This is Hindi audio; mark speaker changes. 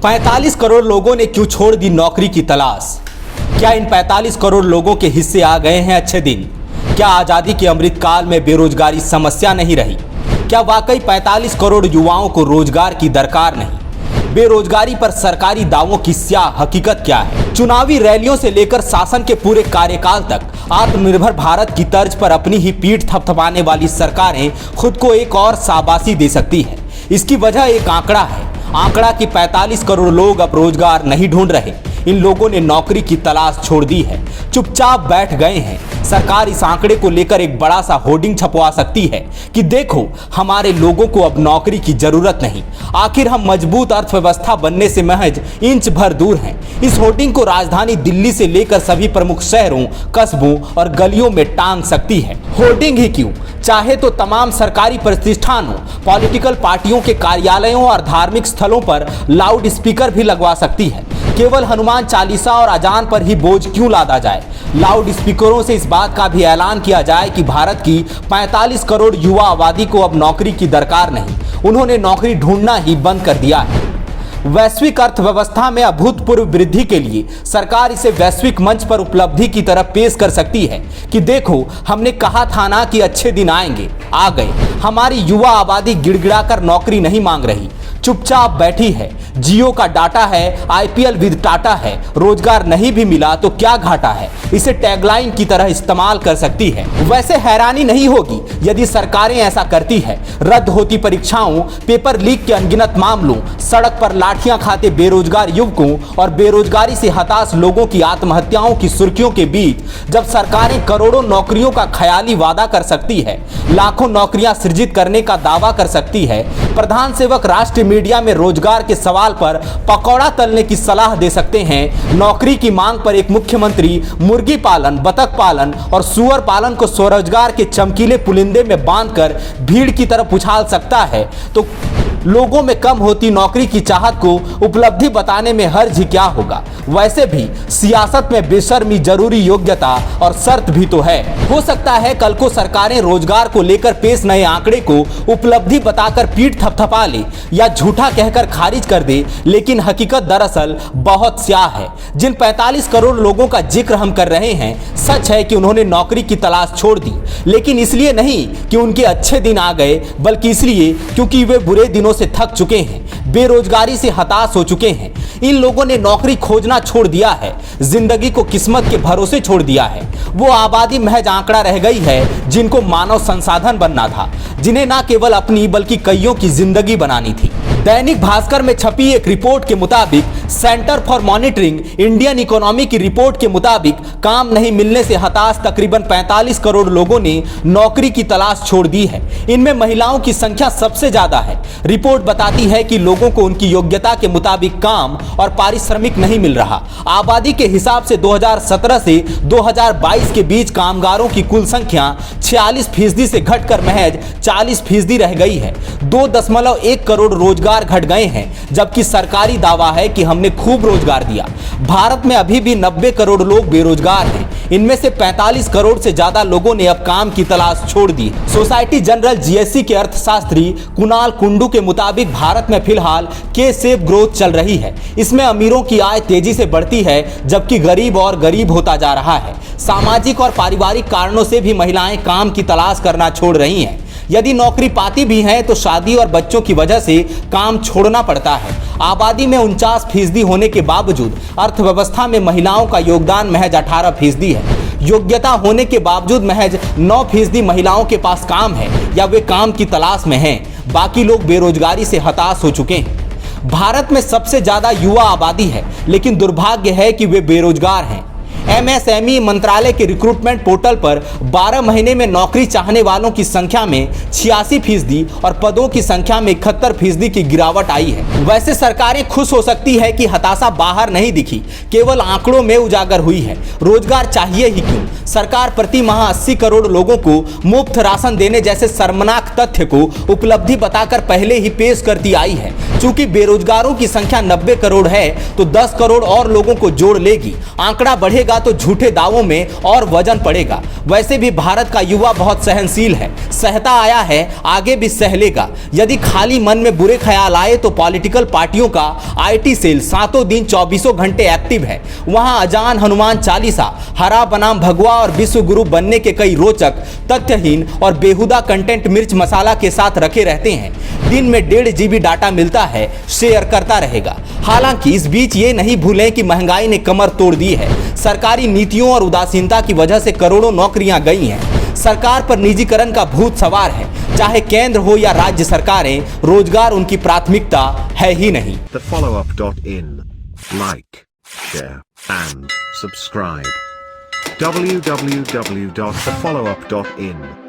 Speaker 1: 45 करोड़ लोगों ने क्यों छोड़ दी नौकरी की तलाश? क्या इन 45 करोड़ लोगों के हिस्से आ गए हैं अच्छे दिन? क्या आज़ादी के अमृत काल में बेरोजगारी समस्या नहीं रही? क्या वाकई 45 करोड़ युवाओं को रोजगार की दरकार नहीं? बेरोजगारी पर सरकारी दावों की स्याह हकीकत क्या है? चुनावी रैलियों से लेकर शासन के पूरे कार्यकाल तक आत्मनिर्भर भारत की तर्ज पर अपनी ही पीठ थपथपाने वाली सरकारें खुद को एक और शाबाशी दे सकती है। इसकी वजह एक आंकड़ा है। आंकड़ा कि 45 करोड़ लोग अब रोजगार नहीं ढूंढ रहे। इन लोगों ने नौकरी की तलाश छोड़ दी है, चुपचाप बैठ गए हैं। सरकार इस आंकड़े को लेकर एक बड़ा सा होर्डिंग छपवा सकती है कि देखो, हमारे लोगों को अब नौकरी की जरूरत नहीं। आखिर हम मजबूत अर्थव्यवस्था बनने से महज इंच भर दूर हैं। इस होर्डिंग को राजधानी दिल्ली से लेकर सभी प्रमुख शहरों, कस्बों और गलियों में टांग सकती है। होर्डिंग ही क्यों, चाहे तो तमाम सरकारी प्रतिष्ठानों, पॉलिटिकल पार्टियों के कार्यालयों और धार्मिक स्थलों पर लाउड स्पीकर भी लगवा सकती है। केवल हनुमान चालीसा और अजान पर ही बोझ क्यों लादा जाए? लाउड स्पीकरों से इस बात का भी ऐलान किया जाए कि भारत की 45 करोड़ युवा आबादी को अब नौकरी की दरकार नहीं। उन्होंने नौकरी ढूंढना ही बंद कर दिया है। वैश्विक अर्थव्यवस्था में अभूतपूर्व वृद्धि के लिए सरकार इसे वैश्विक मंच पर उपलब्धि की तरफ पेश कर सकती है कि देखो, हमने कहा था ना कि अच्छे दिन आएंगे, आ गए। हमारी युवा आबादी गिड़गिड़ाकर नौकरी नहीं मांग रही, चुपचाप बैठी है। जियो का डाटा है, आईपीएल विद टाटा है। रोजगार नहीं भी मिला तो क्या घाटा है? इसे टैगलाइन की तरह इस्तेमाल कर सकती है। वैसे हैरानी नहीं होगी यदि सरकारें ऐसा करती है। रद्द होती परीक्षाओं, पेपर लीक के अनगिनत मामलों, सड़क पर लाठियां खाते बेरोजगार युवकों और बेरोजगारी से हताश लोगों की आत्महत्याओं की सुर्खियों के बीच जब सरकारें करोड़ों नौकरियों का ख्याली वादा कर सकती है, लाखों नौकरियां सृजित करने का दावा कर सकती है, प्रधान सेवक राष्ट्रीय मीडिया में रोजगार के सवाल पर पकौड़ा तलने की सलाह दे सकते हैं, नौकरी की मांग पर एक मुख्यमंत्री मुर्गी पालन, बतख पालन और सुअर पालन को स्वरोजगार के चमकीले पुलिंदे में बांधकर भीड़ की तरफ उछाल सकता है, तो लोगों में कम होती नौकरी की चाहत को उपलब्धि बताने में हर्ज ही क्या होगा? वैसे भी सियासत में बेशर्मी जरूरी योग्यता और शर्त भी तो है। हो सकता है कल को सरकारें रोजगार को लेकर पेश नए आंकड़े को उपलब्धि बताकर पीठ थपथपा ले या झूठा कहकर खारिज कर दे, लेकिन हकीकत दरअसल बहुत स्याह है। जिन 45 करोड़ लोगों का जिक्र हम कर रहे हैं, सच है कि उन्होंने नौकरी की तलाश छोड़ दी, लेकिन इसलिए नहीं कि उनके अच्छे दिन आ गए, बल्कि इसलिए क्योंकि वे बुरे दिनों से थक चुके हैं, बेरोजगारी से हताश हो चुके हैं। इन लोगों ने नौकरी खोजना छोड़ दिया है, जिंदगी को किस्मत के भरोसे छोड़ दिया है। वो आबादी महज आंकड़ा रह गई है जिनको मानव संसाधन बनना था, जिन्हें ना केवल अपनी बल्कि कईयों की जिंदगी बनानी थी। दैनिक भास्कर में छपी एक रिपोर्ट के मुताबिक, centre for monitoring Indian economy की रिपोर्ट के मुताबिक, काम नहीं मिलने से हताश तकरीबन 45 करोड़ लोगों ने नौकरी की तलाश छोड़ दी है। इनमें महिलाओं की संख्या सबसे ज्यादा है। रिपोर्ट बताती है कि लोगों को उनकी योग्यता के मुताबिक काम और पारिश्रमिक नहीं मिल रहा। आबादी के हिसाब से 2017 से 2022 के बीच कामगारों की कुल संख्या 46% से घटकर महज 40% रह गई है। 2.1 करोड़ रोजगार घट गए हैं, जबकि सरकारी दावा है कि हमने खूब रोजगार दिया। भारत में अभी भी 90 करोड़ लोग बेरोजगार हैं। इनमें से 45 करोड़ से ज्यादा लोगों ने अब काम की तलाश छोड़ दी। सोसाइटी जनरल जीएससी के अर्थशास्त्री कुणाल कुंडू के मुताबिक भारत में फिलहाल के शेप ग्रोथ चल रही है। इसमें अमीरों की आय तेजी से बढ़ती है, जबकि गरीब और गरीब होता जा रहा है। सामाजिक और पारिवारिक कारणों से भी महिलाएं काम की तलाश करना छोड़ रही हैं। यदि नौकरी पाती भी हैं तो शादी और बच्चों की वजह से काम छोड़ना पड़ता है। आबादी में 49% होने के बावजूद अर्थव्यवस्था में महिलाओं का योगदान महज 18% है। योग्यता होने के बावजूद महज 9% महिलाओं के पास काम है या वे काम की तलाश में हैं। बाकी लोग बेरोजगारी से हताश हो चुके हैं। भारत में सबसे ज्यादा युवा आबादी है, लेकिन दुर्भाग्य है कि वे बेरोजगार हैं। एमएसएमई मंत्रालय के रिक्रूटमेंट पोर्टल पर 12 महीने में नौकरी चाहने वालों की संख्या में 86% और पदों की संख्या में 71% की गिरावट आई है। वैसे सरकारें खुश हो सकती है कि हताशा बाहर नहीं दिखी, केवल आंकड़ों में उजागर हुई है। रोजगार चाहिए ही क्यों? सरकार प्रति माह 80 करोड़ लोगों को मुफ्त राशन देने जैसे शर्मनाक तथ्य को उपलब्धि बताकर पहले ही पेश करती आई है। चूंकि बेरोजगारों की संख्या 90 करोड़ है तो 10 करोड़ और लोगों को जोड़ लेगी। आंकड़ा बढ़ेगा बढ़ेगा तो झूठे दावों में और वजन पड़ेगा। वैसे भी भारत का युवा बहुत सहनशील है, सहता आया है, आगे भी सह लेगा। यदि खाली मन में बुरे ख्याल आए तो पॉलिटिकल पार्टियों का IT सेल सातों दिन 24 घंटे एक्टिव है। वहां अजान, हनुमान चालीसा, हरा बनाम भगवा और विश्व गुरु बनने के कई रोचक, तथ्यहीन और बेहुदा कंटेंट मिर्च मसाला के साथ रखे रहते हैं। दिन में 1.5 GB डाटा मिलता है, शेयर करता रहेगा। हालांकि इस बीच ये नहीं भूलें कि महंगाई ने कमर तोड़ दी है। सरकारी नीतियों और उदासीनता की वजह से करोड़ों नौकरियां गई हैं। सरकार पर निजीकरण का भूत सवार है। चाहे केंद्र हो या राज्य सरकारें, रोजगार उनकी प्राथमिकता है ही नहीं।
Speaker 2: thefollowup.in. Like, share, and subscribe. www.thefollowup.in